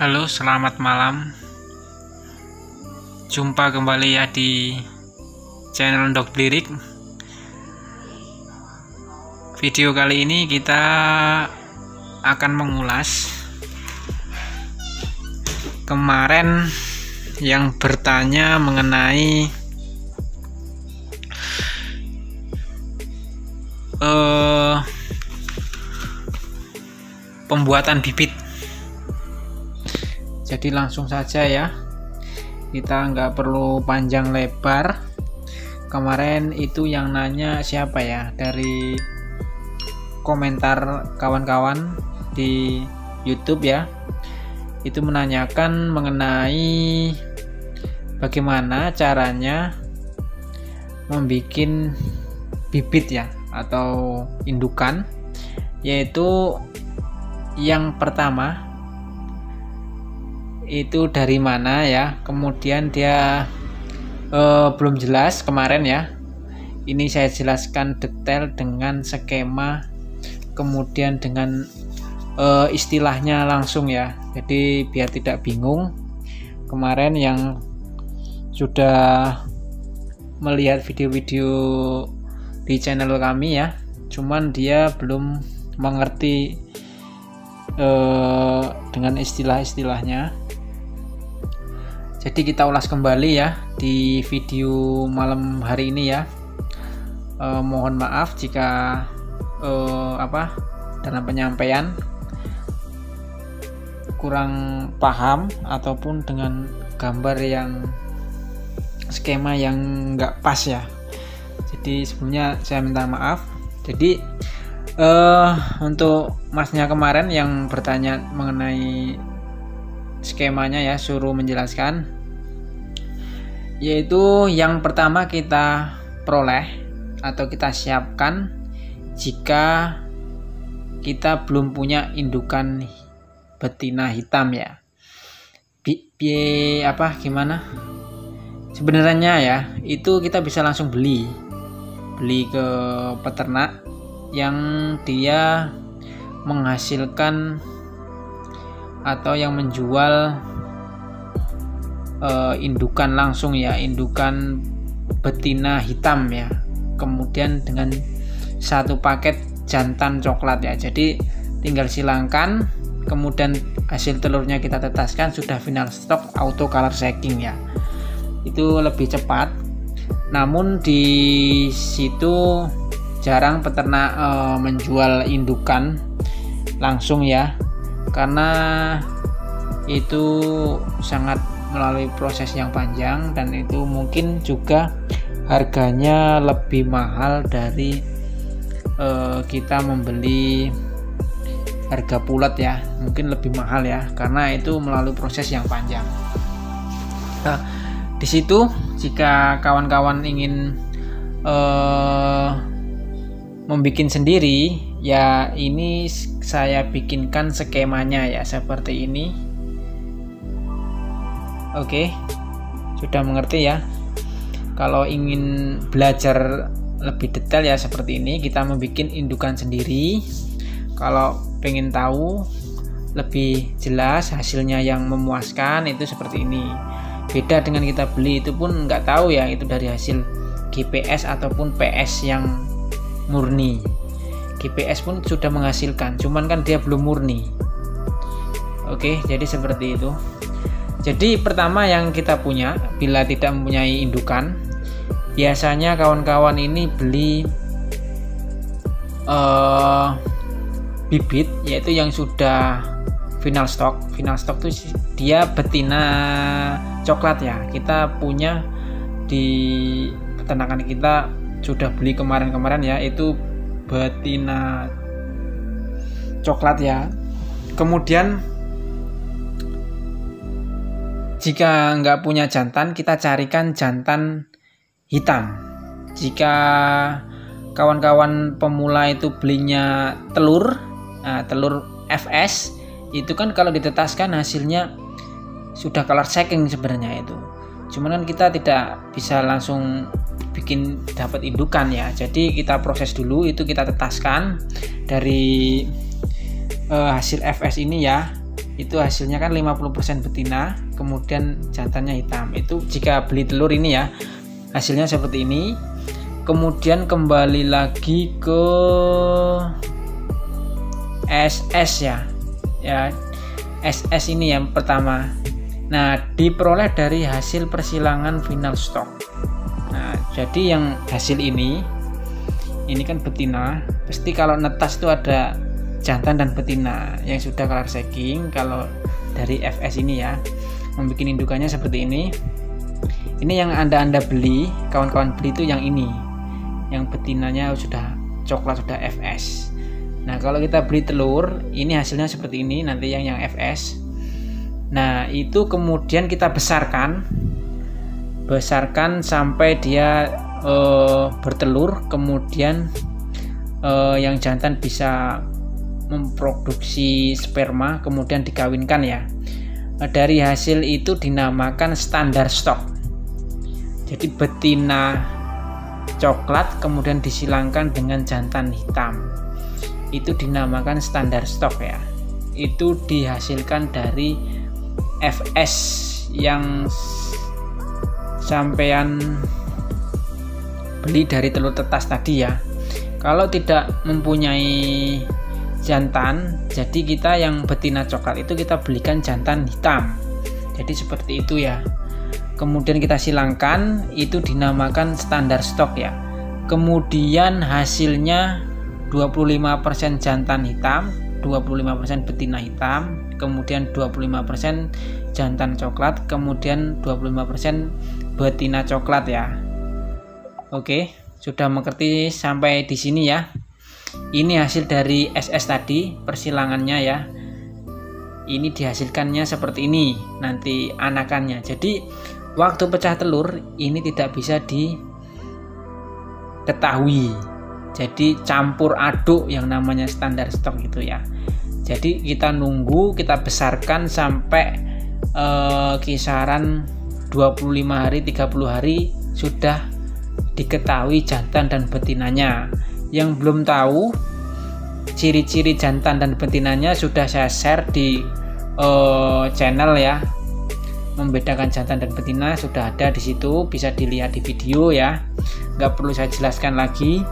Halo, selamat malam. Jumpa kembali ya di channel Dog Blirik. Video kali ini kita akan mengulas kemarin yang bertanya mengenai pembuatan bibit. Jadi langsung saja ya, kita nggak perlu panjang lebar. Kemarin itu yang nanya siapa ya, dari komentar kawan-kawan di YouTube ya, itu menanyakan mengenai bagaimana caranya membuat bibit ya, atau indukan. Yaitu yang pertama itu dari mana ya, kemudian dia belum jelas kemarin ya. Ini saya jelaskan detail dengan skema, kemudian dengan istilahnya langsung ya, jadi biar tidak bingung. Kemarin yang sudah melihat video-video di channel kami ya, cuman dia belum mengerti dengan istilah-istilahnya. Jadi kita ulas kembali ya di video malam hari ini ya. Mohon maaf jika dalam penyampaian kurang paham ataupun dengan gambar yang skema yang enggak pas ya. Jadi sebelumnya saya minta maaf. Jadi untuk masnya kemarin yang bertanya mengenai skemanya ya, suruh menjelaskan. Yaitu yang pertama kita peroleh atau kita siapkan jika kita belum punya indukan betina hitam ya. Gimana? Sebenarnya ya, itu kita bisa langsung beli ke peternak yang dia menghasilkan atau yang menjual indukan langsung ya, indukan betina hitam ya, kemudian dengan satu paket jantan coklat ya. Jadi tinggal silangkan, kemudian hasil telurnya kita tetaskan, sudah final stock auto color checking ya, itu lebih cepat. Namun di situ jarang peternak menjual indukan langsung ya, karena itu sangat melalui proses yang panjang, dan itu mungkin juga harganya lebih mahal dari kita membeli harga pulet ya, mungkin lebih mahal ya, karena itu melalui proses yang panjang. Nah, di situ jika kawan-kawan ingin membuat sendiri ya, ini saya bikinkan skemanya ya seperti ini. Oke, sudah mengerti ya. Kalau ingin belajar lebih detail ya seperti ini, kita membuat indukan sendiri. Kalau pengen tahu lebih jelas hasilnya yang memuaskan, itu seperti ini. Beda dengan kita beli, itu pun nggak tahu ya itu dari hasil GPS ataupun PS yang murni. GPS pun sudah menghasilkan, cuman kan dia belum murni. Oke, jadi seperti itu. Jadi pertama yang kita punya, bila tidak mempunyai indukan, biasanya kawan-kawan ini beli bibit, yaitu yang sudah final stock. Final stock itu dia betina coklat ya. Kita punya di peternakan kita sudah beli kemarin-kemarin ya, itu betina coklat ya. Kemudian jika nggak punya jantan, kita carikan jantan hitam. Jika kawan-kawan pemula itu belinya telur, telur FS, itu kan kalau ditetaskan hasilnya sudah color checking sebenarnya itu. Cuman kan kita tidak bisa langsung bikin dapat indukan ya. Jadi kita proses dulu, itu kita tetaskan dari hasil FS ini ya. itu hasilnya kan 50% betina, kemudian jantannya hitam. Itu jika beli telur ini ya, hasilnya seperti ini. Kemudian kembali lagi ke SS ya, SS ini yang pertama. Nah, diperoleh dari hasil persilangan final stock. Nah, jadi yang hasil ini kan betina. Pasti kalau netas itu ada jantan dan betina yang sudah color checking. Kalau dari FS ini ya, membuat indukannya seperti ini. Ini yang anda beli, kawan-kawan beli itu yang ini, yang betinanya sudah coklat, sudah FS. Nah, kalau kita beli telur, ini hasilnya seperti ini nanti yang FS. Nah, itu kemudian kita besarkan sampai dia bertelur, kemudian yang jantan bisa memproduksi sperma, kemudian dikawinkan ya. Dari hasil itu dinamakan standar stok. Jadi betina coklat kemudian disilangkan dengan jantan hitam, itu dinamakan standar stok ya. Itu dihasilkan dari FS yang sampean beli dari telur tetas tadi ya. Kalau tidak mempunyai jantan, jadi kita yang betina coklat itu kita belikan jantan hitam. Jadi seperti itu ya. Kemudian kita silangkan, itu dinamakan standar stok ya. Kemudian hasilnya 25% jantan hitam, 25% betina hitam, kemudian 25% jantan coklat, kemudian 25% betina coklat ya. Oke, sudah mengerti sampai di sini ya. Ini hasil dari SS tadi, persilangannya ya. Ini dihasilkannya seperti ini nanti anakannya. Jadi waktu pecah telur ini tidak bisa diketahui. Jadi campur aduk yang namanya standar stok gitu ya. Jadi kita nunggu, kita besarkan sampai kisaran 25 hari 30 hari sudah diketahui jantan dan betinanya. Yang belum tahu ciri-ciri jantan dan betinanya sudah saya share di channel ya. Membedakan jantan dan betina sudah ada di situ, bisa dilihat di video ya. Nggak perlu saya jelaskan lagi.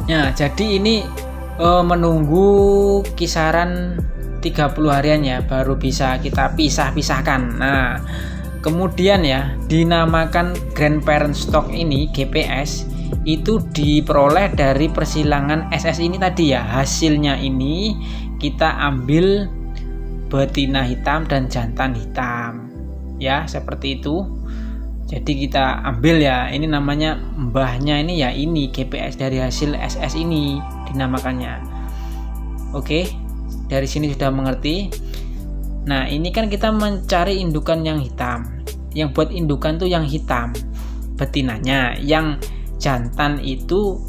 Nah, jadi ini menunggu kisaran 30 harian ya, baru bisa kita pisah-pisahkan. Nah, kemudian ya dinamakan grandparent stock ini GPS, itu diperoleh dari persilangan SS ini tadi ya. Hasilnya ini kita ambil betina hitam dan jantan hitam ya, seperti itu. Jadi kita ambil ya, ini namanya mbahnya ini ya, ini GPS dari hasil SS ini dinamakannya. Oke, dari sini sudah mengerti. Nah, ini kan kita mencari indukan yang hitam. Yang buat indukan tuh yang hitam betinanya, yang jantan itu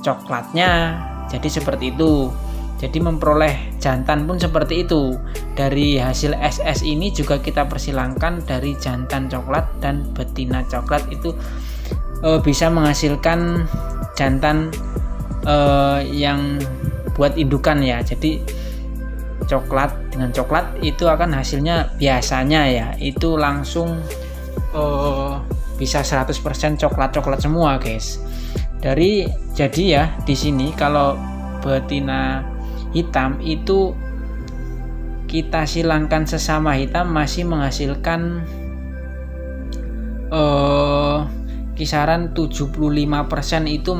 coklatnya. Jadi seperti itu. Jadi memperoleh jantan pun seperti itu. Dari hasil SS ini juga kita persilangkan dari jantan coklat dan betina coklat, itu bisa menghasilkan jantan yang buat indukan ya. Jadi coklat dengan coklat itu akan hasilnya biasanya ya itu langsung bisa 100% coklat semua guys. Jadi ya di sini kalau betina hitam itu kita silangkan sesama hitam masih menghasilkan kisaran 75% itu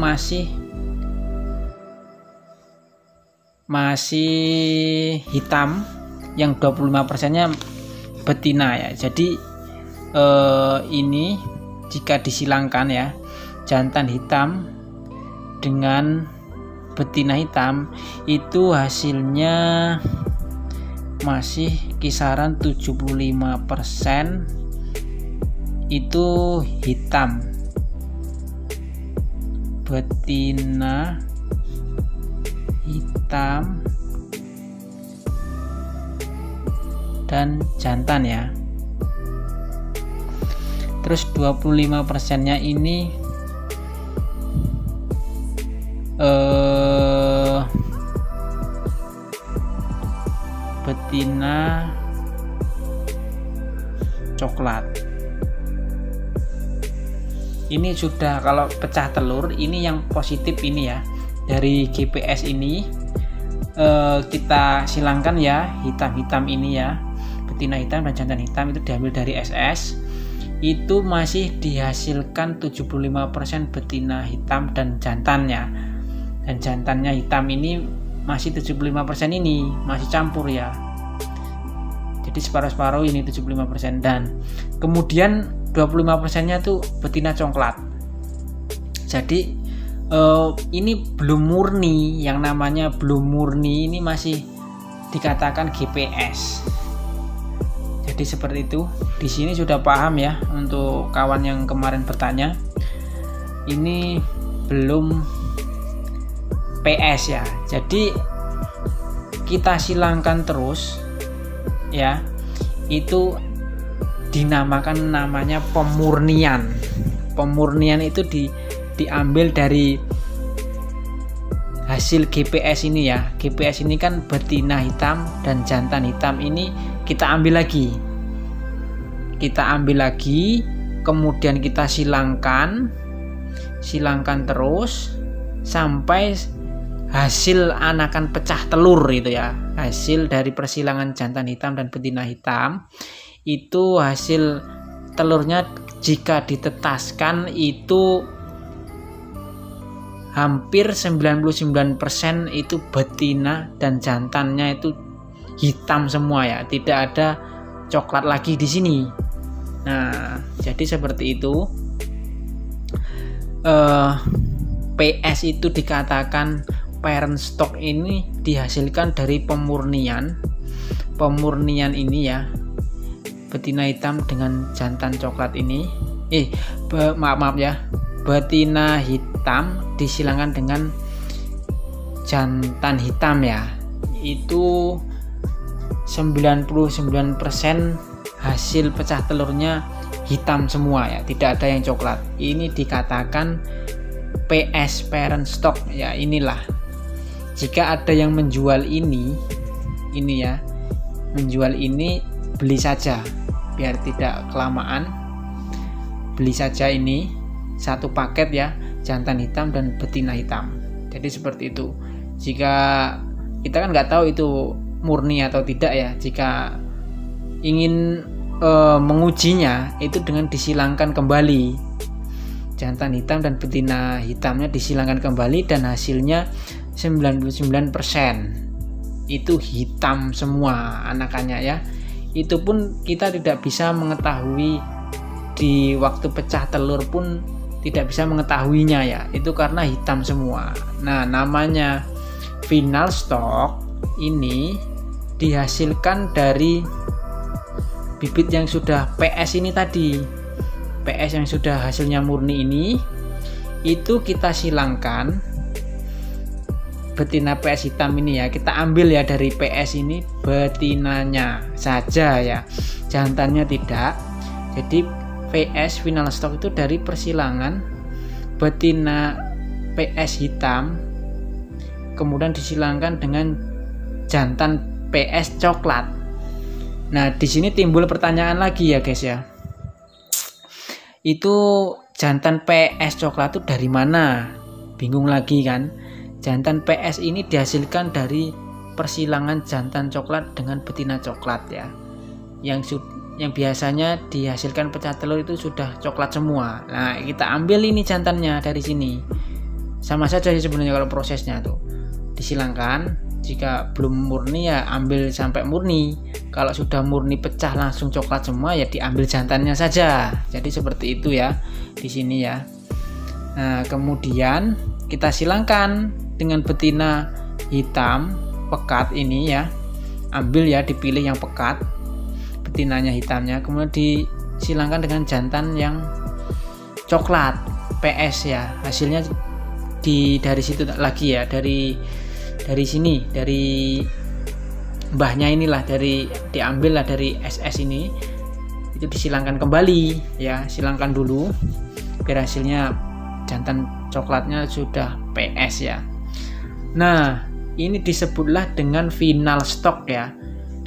masih hitam, yang 25%-nya betina ya. Jadi ini jika disilangkan ya, jantan hitam dengan betina hitam itu hasilnya masih kisaran 75% itu hitam, betina hitam dan jantan ya. Terus 25%-nya ini betina coklat. Ini sudah, kalau pecah telur ini yang positif ini ya, dari GPS ini kita silangkan ya, hitam-hitam ini ya, betina hitam dan jantan hitam itu diambil dari SS, itu masih dihasilkan 75% betina hitam dan jantannya, dan jantannya hitam ini masih 75% ini masih campur ya, jadi separuh-separuh ini 75%, dan kemudian 25% nya tuh betina coklat. Jadi ini belum murni, yang namanya belum murni ini masih dikatakan GPS. Jadi seperti itu. Di sini sudah paham ya untuk kawan yang kemarin bertanya. Ini belum PS ya. Jadi kita silangkan terus ya. Itu dinamakan namanya pemurnian. Pemurnian itu diambil dari hasil GPS ini ya. GPS ini kan betina hitam dan jantan hitam, ini kita ambil lagi. Kita ambil lagi, kemudian kita silangkan terus sampai hasil anakan pecah telur itu ya. Hasil dari persilangan jantan hitam dan betina hitam itu hasil telurnya jika ditetaskan itu hampir 99% itu betina dan jantannya itu hitam semua ya, tidak ada coklat lagi di sini. Nah, jadi seperti itu. PS itu dikatakan parent stock ini dihasilkan dari pemurnian. Pemurnian ini ya, betina hitam dengan jantan coklat ini. Maaf ya, betina hitam disilangkan dengan jantan hitam ya. Itu 99% hasil pecah telurnya hitam semua ya, tidak ada yang coklat. Ini dikatakan PS parent stock ya. Inilah, jika ada yang menjual ini ya, menjual ini, beli saja biar tidak kelamaan. Beli saja ini satu paket ya, jantan hitam dan betina hitam. Jadi seperti itu. Jika kita kan nggak tahu itu murni atau tidak ya, jika ingin mengujinya itu dengan disilangkan kembali, jantan hitam dan betina hitamnya disilangkan kembali dan hasilnya 99% itu hitam semua anakannya ya. Itu pun kita tidak bisa mengetahui di waktu pecah telur pun tidak bisa mengetahuinya ya, itu karena hitam semua. Nah, namanya final stock ini dihasilkan dari bibit yang sudah PS ini tadi. PS yang sudah hasilnya murni ini, itu kita silangkan betina PS hitam ini ya, kita ambil ya dari PS ini betinanya saja ya, jantannya tidak. Jadi PS final stock itu dari persilangan betina PS hitam kemudian disilangkan dengan jantan PS coklat. Nah, di sini timbul pertanyaan lagi ya guys ya. Itu jantan PS coklat itu dari mana? Bingung lagi kan? Jantan PS ini dihasilkan dari persilangan jantan coklat dengan betina coklat ya. Yang biasanya dihasilkan pecah telur itu sudah coklat semua. Nah, kita ambil ini jantannya dari sini. Sama saja sih sebenarnya kalau prosesnya tuh. Disilangkan, jika belum murni ya ambil sampai murni. Kalau sudah murni pecah langsung coklat semua ya diambil jantannya saja. Jadi seperti itu ya di sini ya. Nah, kemudian kita silangkan dengan betina hitam pekat ini ya. Ambil ya, dipilih yang pekat, betinanya hitamnya, kemudian disilangkan dengan jantan yang coklat PS ya. Hasilnya dari situ lagi ya, dari sini, dari mbahnya inilah, diambil lah dari SS ini, itu disilangkan kembali ya, silangkan dulu biar hasilnya jantan coklatnya sudah PS ya. Nah, ini disebutlah dengan final stock ya.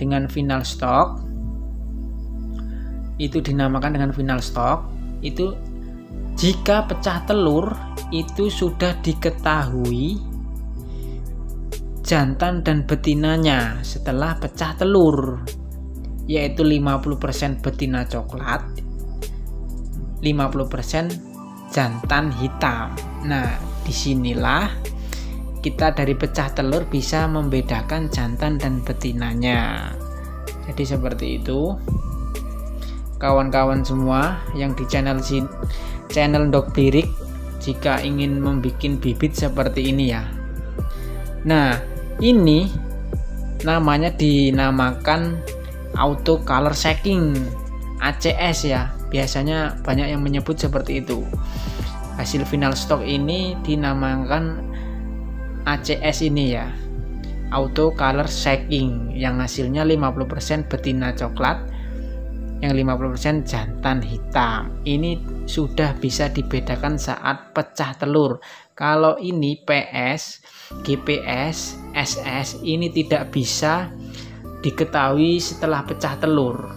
dengan final stock, itu dinamakan dengan final stock, itu jika pecah telur itu sudah diketahui jantan dan betinanya setelah pecah telur, yaitu 50% betina coklat, 50% jantan hitam. Nah, disinilah kita dari pecah telur bisa membedakan jantan dan betinanya. Jadi seperti itu kawan-kawan semua yang di channel Dog Birik, jika ingin membuat bibit seperti ini ya. Nah, ini namanya dinamakan auto color checking, ACS ya. Biasanya banyak yang menyebut seperti itu. Hasil final stock ini dinamakan ACS ini ya, auto color checking, yang hasilnya 50% betina coklat, yang 50% jantan hitam. Ini sudah bisa dibedakan saat pecah telur. Kalau ini PS, GPS, SS ini tidak bisa diketahui setelah pecah telur.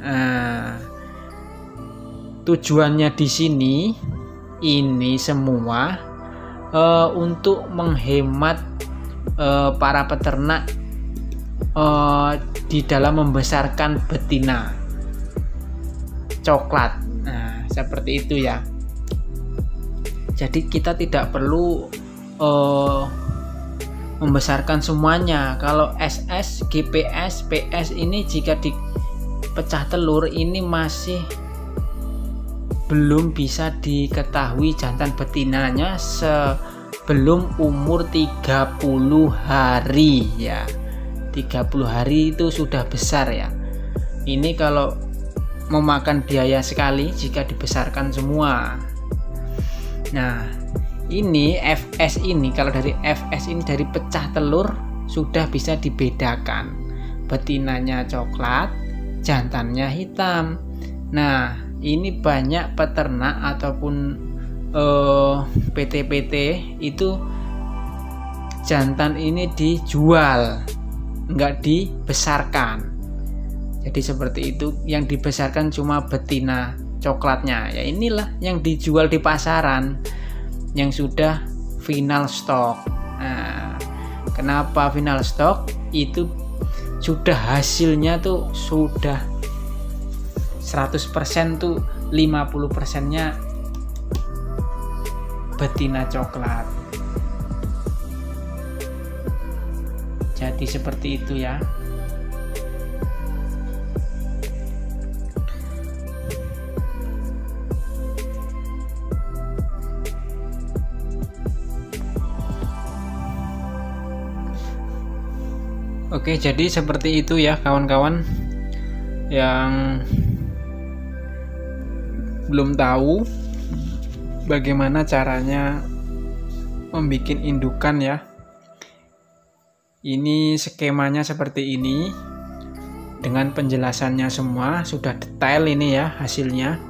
Nah, tujuannya di sini ini semua untuk menghemat para peternak di dalam membesarkan betina coklat. Nah, seperti itu ya. Jadi kita tidak perlu membesarkan semuanya. Kalau SS, GPS, PS ini jika dipecah telur ini masih belum bisa diketahui jantan betinanya sebelum umur 30 hari ya. 30 hari itu sudah besar ya. Ini kalau memakan biaya sekali jika dibesarkan semua. Nah, ini FS ini, kalau dari FS ini dari pecah telur sudah bisa dibedakan. Betinanya coklat, jantannya hitam. Nah, ini banyak peternak ataupun PT-PT itu jantan ini dijual, enggak dibesarkan. Jadi seperti itu, yang dibesarkan cuma betina coklatnya. Ya inilah yang dijual di pasaran yang sudah final stock. Nah, kenapa final stock? Itu sudah hasilnya tuh sudah 100% tuh 50%-nya betina coklat. Jadi seperti itu ya. Oke, jadi seperti itu ya kawan-kawan yang belum tahu bagaimana caranya membuat indukan ya. Ini skemanya seperti ini dengan penjelasannya semua, sudah detail ini ya hasilnya.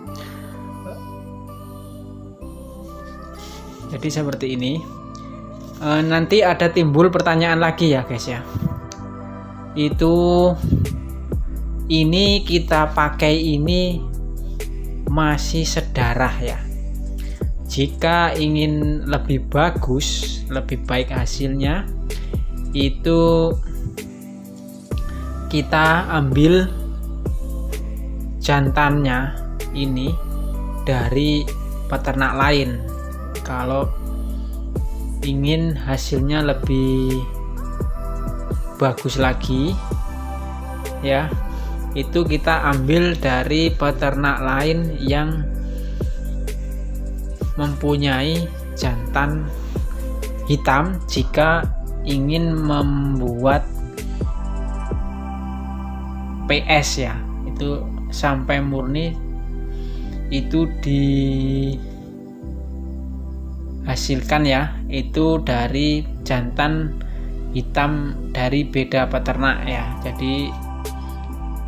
Jadi seperti ini. Nanti ada timbul pertanyaan lagi ya guys ya. Ini kita pakai ini masih sedarah ya. Jika ingin lebih bagus, lebih baik hasilnya, itu kita ambil jantannya ini dari peternak lain. Kalau ingin hasilnya lebih bagus lagi ya, itu kita ambil dari peternak lain yang mempunyai jantan hitam. Jika ingin membuat PS ya, itu sampai murni itu dihasilkan ya, itu dari jantan hitam dari beda peternak ya. Jadi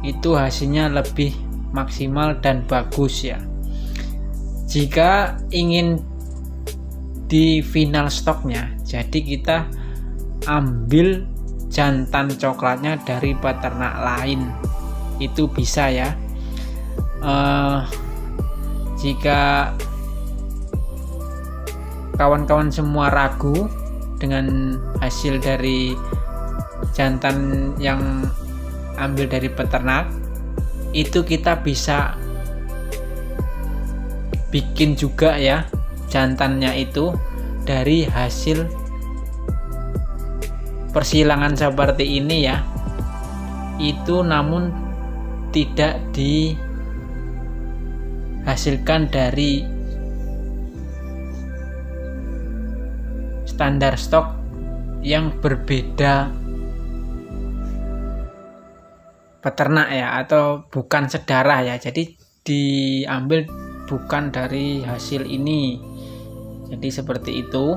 itu hasilnya lebih maksimal dan bagus ya. Jika ingin di final stoknya, jadi kita ambil jantan coklatnya dari peternak lain. Itu bisa ya. Jika kawan-kawan semua ragu dengan hasil dari jantan yang ambil dari peternak, itu kita bisa bikin juga ya jantannya itu dari hasil persilangan seperti ini ya. Itu namun tidak dihasilkan dari standar stok yang berbeda peternak ya, atau bukan sedarah ya. Jadi diambil bukan dari hasil ini. Jadi seperti itu,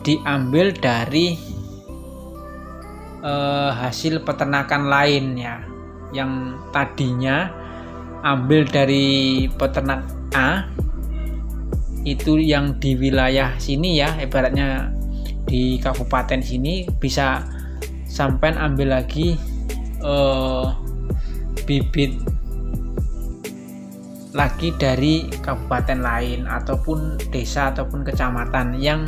diambil dari hasil peternakan lain ya, yang tadinya ambil dari peternak A, itu yang di wilayah sini ya, ibaratnya di kabupaten sini, bisa sampai ambil lagi bibit lagi dari kabupaten lain ataupun desa ataupun kecamatan yang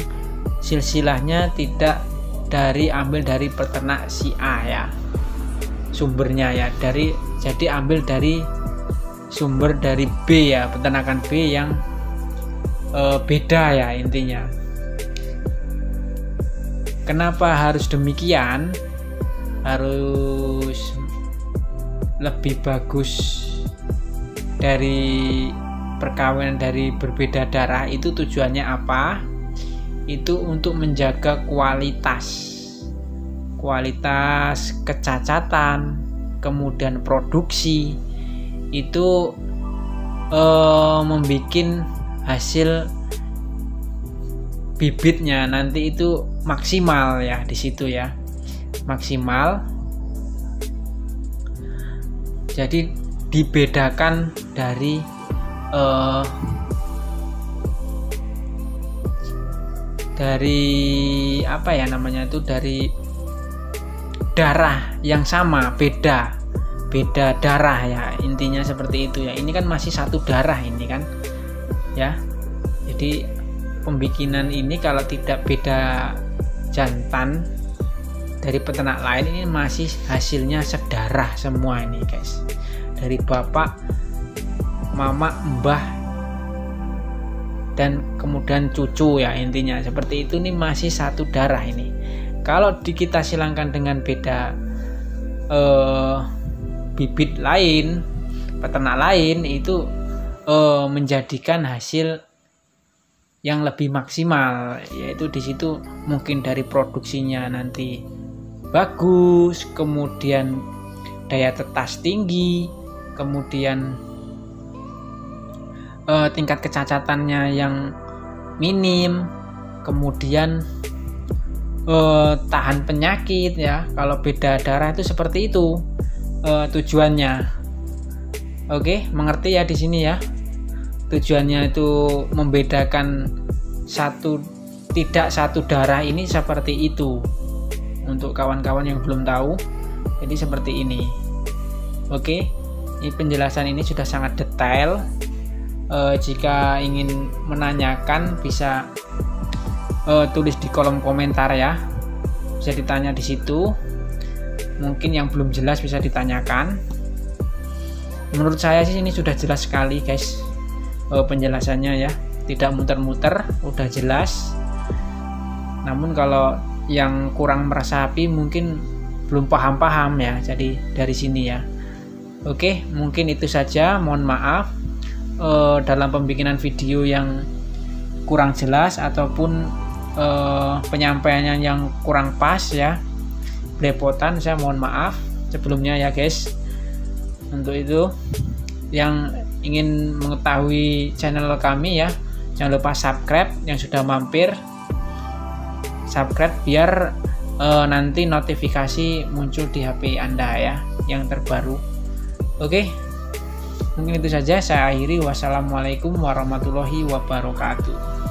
silsilahnya tidak ambil dari peternak si A ya, sumbernya ya, jadi ambil dari sumber dari B ya, peternakan B yang beda ya intinya. Kenapa harus demikian? Harus lebih bagus dari perkawinan dari berbeda darah. Itu tujuannya apa? Itu untuk menjaga kualitas kecacatan, kemudian produksi. Itu membuat hasil bibitnya nanti itu maksimal ya, di situ ya, maksimal. Jadi dibedakan dari apa ya namanya itu, dari darah yang sama, beda darah ya, intinya seperti itu ya. Ini kan masih satu darah ini kan ya. Jadi pembikinan ini kalau tidak beda jantan dari peternak lain, ini masih hasilnya sedarah semua ini guys, dari bapak, mama, mbah, dan kemudian cucu ya, intinya seperti itu. Ini masih satu darah ini. Kalau kita silangkan dengan beda bibit lain, peternak lain, itu menjadikan hasil yang lebih maksimal, yaitu di situ mungkin dari produksinya nanti bagus, kemudian daya tetas tinggi, kemudian tingkat kecacatannya yang minim, kemudian tahan penyakit ya. Kalau beda darah itu seperti itu tujuannya. Oke, mengerti ya di sini ya. Tujuannya itu membedakan tidak satu darah ini seperti itu. Untuk kawan-kawan yang belum tahu, jadi seperti ini. Oke, ini penjelasan ini sudah sangat detail. Jika ingin menanyakan bisa tulis di kolom komentar ya, bisa ditanya di situ. Mungkin yang belum jelas bisa ditanyakan. Menurut saya sih ini sudah jelas sekali guys, penjelasannya ya, tidak muter-muter, udah jelas. Namun kalau yang kurang meresapi mungkin belum paham-paham ya, jadi dari sini ya. Oke, mungkin itu saja. Mohon maaf dalam pembikinan video yang kurang jelas ataupun penyampaiannya yang kurang pas ya, belepotan, saya mohon maaf sebelumnya ya guys. Untuk itu, yang ingin mengetahui channel kami ya, jangan lupa subscribe. Yang sudah mampir, subscribe biar nanti notifikasi muncul di HP Anda ya, yang terbaru. Oke, mungkin itu saja, saya akhiri. Wassalamualaikum warahmatullahi wabarakatuh.